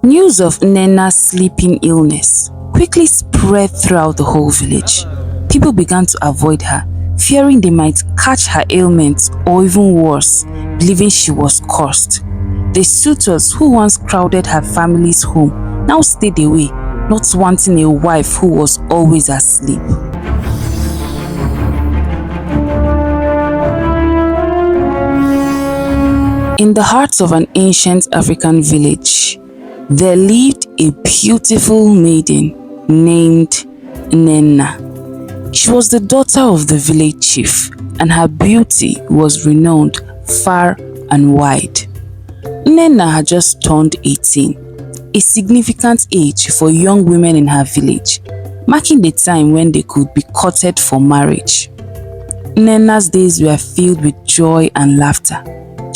News of Nnenna's sleeping illness quickly spread throughout the whole village. People began to avoid her, fearing they might catch her ailment or even worse, believing she was cursed. The suitors who once crowded her family's home now stayed away, not wanting a wife who was always asleep. In the heart of an ancient African village, there lived a beautiful maiden named Nnenna. She was the daughter of the village chief, and her beauty was renowned far and wide. Nnenna had just turned 18, a significant age for young women in her village, marking the time when they could be courted for marriage. Nnenna's days were filled with joy and laughter.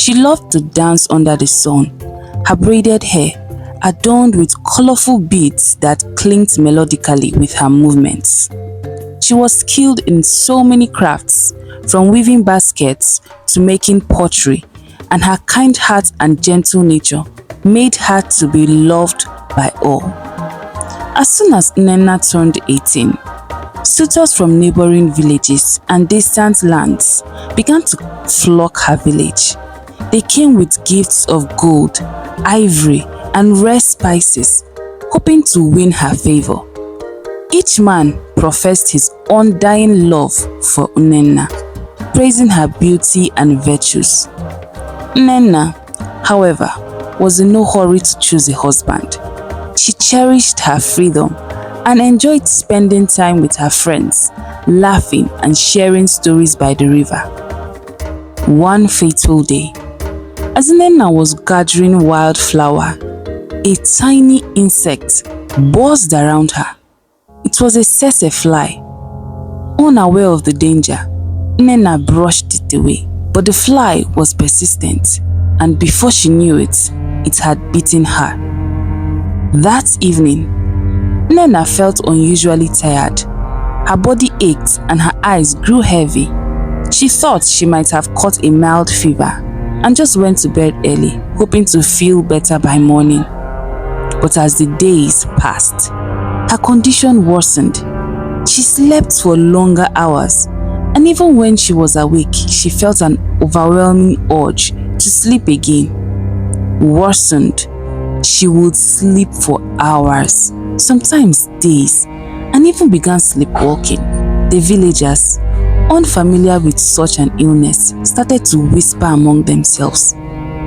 She loved to dance under the sun, her braided hair adorned with colorful beads that clinked melodically with her movements. She was skilled in so many crafts, from weaving baskets to making pottery, and her kind heart and gentle nature made her to be loved by all. As soon as Nnenna turned 18, suitors from neighboring villages and distant lands began to flock her village. They came with gifts of gold, ivory, and rare spices, hoping to win her favor. Each man professed his undying love for Nnenna, praising her beauty and virtues. Nnenna, however, was in no hurry to choose a husband. She cherished her freedom and enjoyed spending time with her friends, laughing and sharing stories by the river. One fateful day, as Nnenna was gathering wildflower, a tiny insect buzzed around her. It was a tsetse fly. Unaware of the danger, Nnenna brushed it away, but the fly was persistent, and before she knew it, it had bitten her. That evening, Nnenna felt unusually tired. Her body ached and her eyes grew heavy. She thought she might have caught a mild fever and just went to bed early, hoping to feel better by morning. But as the days passed, her condition worsened. She slept for longer hours, and even when she was awake, she felt an overwhelming urge to sleep again. Worsened, she would sleep for hours, sometimes days, and even began sleepwalking. The villagers, unfamiliar with such an illness, started to whisper among themselves.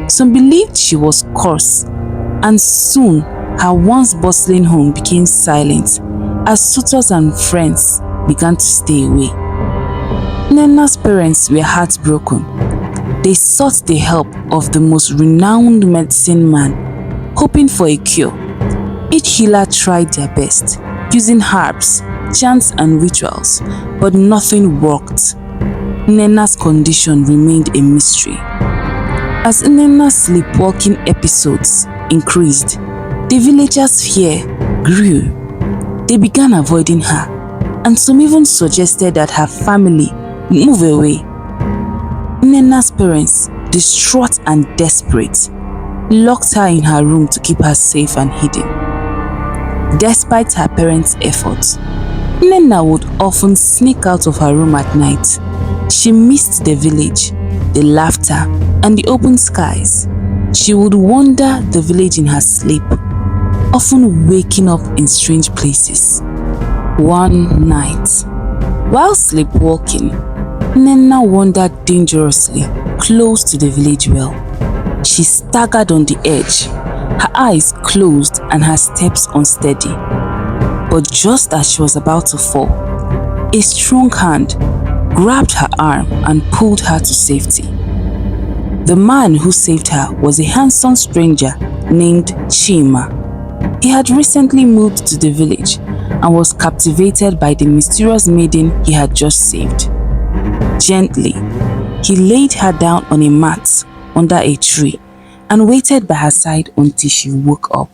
Some believed she was cursed, and soon her once bustling home became silent as suitors and friends began to stay away. Nnenna's parents were heartbroken. They sought the help of the most renowned medicine man, hoping for a cure. Each healer tried their best, using herbs, chants and rituals, but nothing worked. Nnenna's condition remained a mystery. As Nnenna's sleepwalking episodes increased, the villagers' fear grew. They began avoiding her, and some even suggested that her family move away. Nnenna's parents, distraught and desperate, locked her in her room to keep her safe and hidden. Despite her parents' efforts, Nnenna would often sneak out of her room at night. She missed the village, the laughter, and the open skies. She would wander the village in her sleep, often waking up in strange places. One night, while sleepwalking, Nnenna wandered dangerously close to the village well. She staggered on the edge, her eyes closed and her steps unsteady. But just as she was about to fall, a strong hand grabbed her arm and pulled her to safety. The man who saved her was a handsome stranger named Chima. He had recently moved to the village and was captivated by the mysterious maiden he had just saved. Gently, he laid her down on a mat under a tree and waited by her side until she woke up.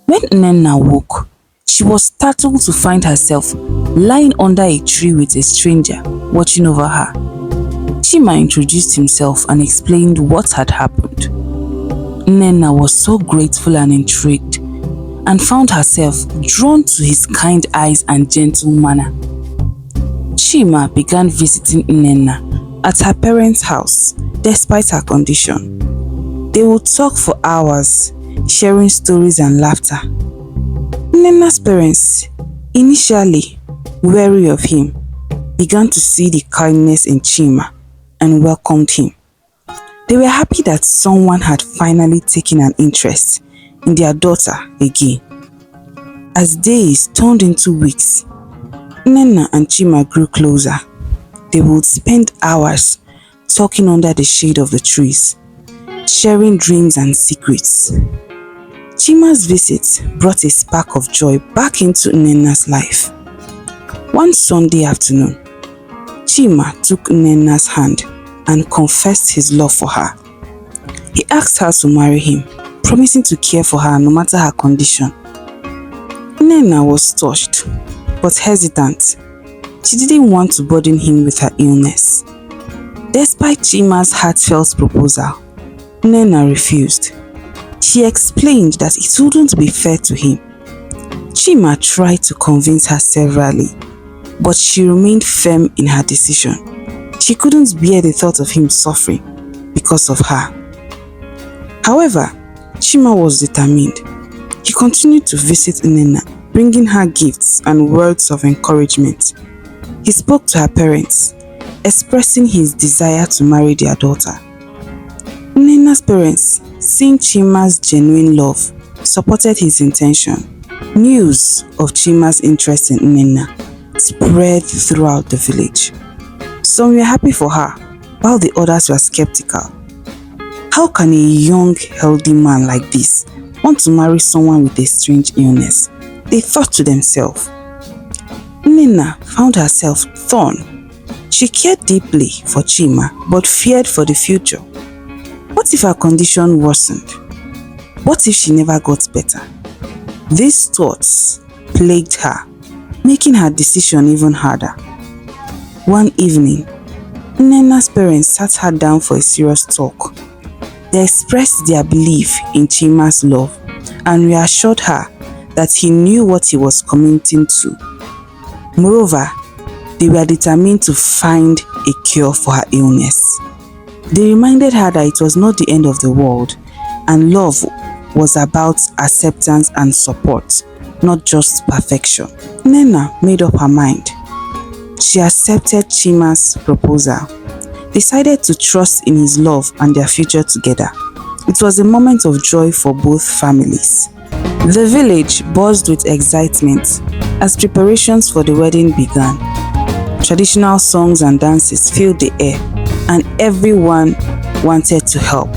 When Nnenna woke, she was startled to find herself lying under a tree with a stranger watching over her. Chima introduced himself and explained what had happened. Nnenna was so grateful and intrigued, and found herself drawn to his kind eyes and gentle manner. Chima began visiting Nnenna at her parents' house despite her condition. They would talk for hours, sharing stories and laughter. Nnenna's parents, initially wary of him, began to see the kindness in Chima and welcomed him. They were happy that someone had finally taken an interest in their daughter again. As days turned into weeks, Nnenna and Chima grew closer. They would spend hours talking under the shade of the trees, sharing dreams and secrets. Chima's visit brought a spark of joy back into Nnenna's life. One Sunday afternoon, Chima took Nnenna's hand and confessed his love for her. He asked her to marry him, promising to care for her no matter her condition. Nnenna was touched, but hesitant. She didn't want to burden him with her illness. Despite Chima's heartfelt proposal, Nnenna refused. She explained that it wouldn't be fair to him. Chima tried to convince her severally, but she remained firm in her decision. She couldn't bear the thought of him suffering because of her. However, Chima was determined. He continued to visit Nnenna, bringing her gifts and words of encouragement. He spoke to her parents, expressing his desire to marry their daughter. Nnenna's parents, seeing Chima's genuine love, supported his intention. News of Chima's interest in Nnenna spread throughout the village. Some were happy for her, while the others were skeptical. How can a young, healthy man like this want to marry someone with a strange illness? They thought to themselves. Nnenna found herself torn. She cared deeply for Chima, but feared for the future. What if her condition worsened? What if she never got better? These thoughts plagued her, making her decision even harder. One evening, Nnenna's parents sat her down for a serious talk. They expressed their belief in Chima's love and reassured her that he knew what he was committing to. Moreover, they were determined to find a cure for her illness. They reminded her that it was not the end of the world, and love was about acceptance and support, not just perfection. Nnenna made up her mind. She accepted Chima's proposal, decided to trust in his love and their future together. It was a moment of joy for both families. The village buzzed with excitement as preparations for the wedding began. Traditional songs and dances filled the air, and everyone wanted to help.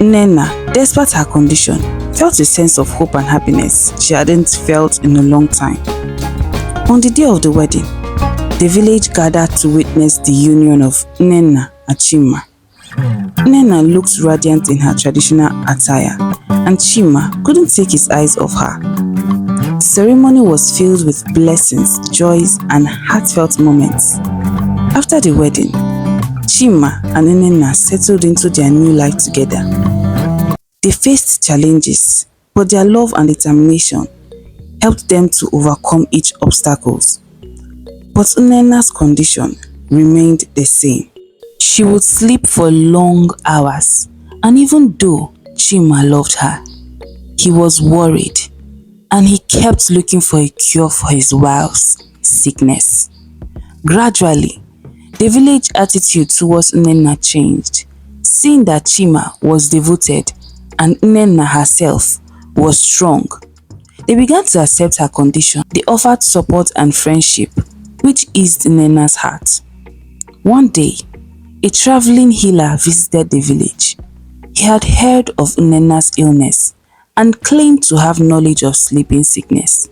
Nnenna, despite her condition, felt a sense of hope and happiness she hadn't felt in a long time. On the day of the wedding, the village gathered to witness the union of Nnenna and Chima. Nnenna looked radiant in her traditional attire, and Chima couldn't take his eyes off her. The ceremony was filled with blessings, joys, and heartfelt moments. After the wedding, Chima and Nnenna settled into their new life together. They faced challenges, but their love and determination helped them to overcome each obstacles. But Nnenna's condition remained the same. She would sleep for long hours, and even though Chima loved her, he was worried, and he kept looking for a cure for his wife's sickness. Gradually, the village attitude towards Nnenna changed, seeing that Chima was devoted and Nnenna herself was strong. They began to accept her condition. They offered support and friendship, which eased Nnenna's heart. One day, a traveling healer visited the village. He had heard of Nnenna's illness and claimed to have knowledge of sleeping sickness.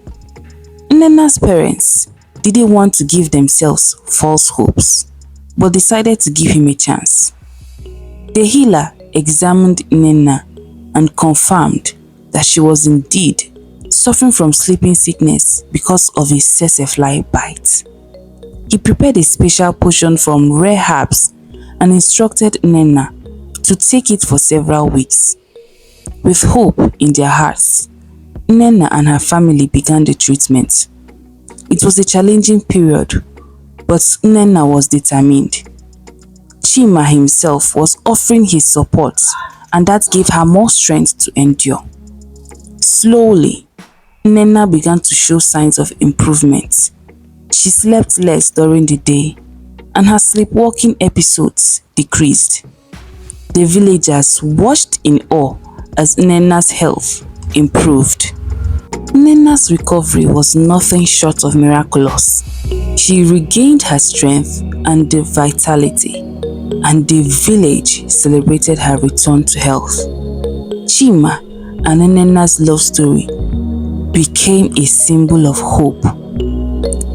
Nnenna's parents didn't want to give themselves false hopes, but decided to give him a chance. The healer examined Nnenna and confirmed that she was indeed suffering from sleeping sickness because of a tsetse bite. He prepared a special potion from rare herbs and instructed Nnenna to take it for several weeks. With hope in their hearts, Nnenna and her family began the treatment. It was a challenging period, but Nnenna was determined. Chima himself was offering his support, and that gave her more strength to endure. Slowly, Nnenna began to show signs of improvement. She slept less during the day, and her sleepwalking episodes decreased. The villagers watched in awe as Nnenna's health improved. Nnenna's recovery was nothing short of miraculous. She regained her strength and the vitality, and the village celebrated her return to health. Chima and Nnenna's love story became a symbol of hope.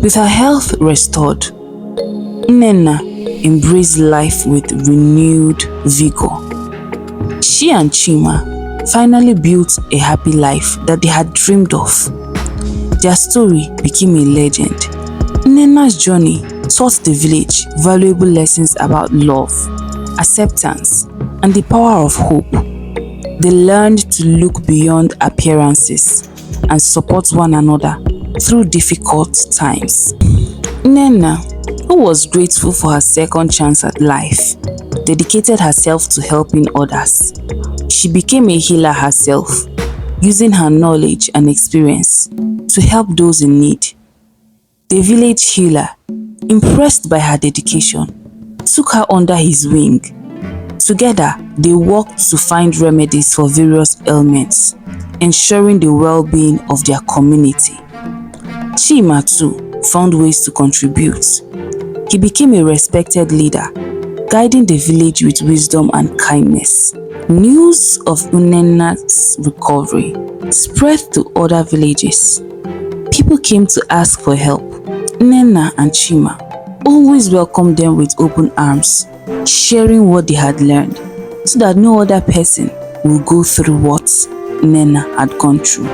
With her health restored, Nnenna embraced life with renewed vigor. She and Chima finally built a happy life that they had dreamed of. Their story became a legend. Nnenna's journey taught the village valuable lessons about love, acceptance, and the power of hope. They learned to look beyond appearances and support one another through difficult times. Nnenna, who was grateful for her second chance at life, dedicated herself to helping others. She became a healer herself, using her knowledge and experience to help those in need. The village healer, impressed by her dedication, took her under his wing. Together, they worked to find remedies for various ailments, ensuring the well-being of their community. Chima too found ways to contribute. He became a respected leader, guiding the village with wisdom and kindness. News of Nnenna's recovery spread to other villages. People came to ask for help. Nnenna and Chima always welcomed them with open arms, sharing what they had learned so that no other person would go through what Nnenna had gone through.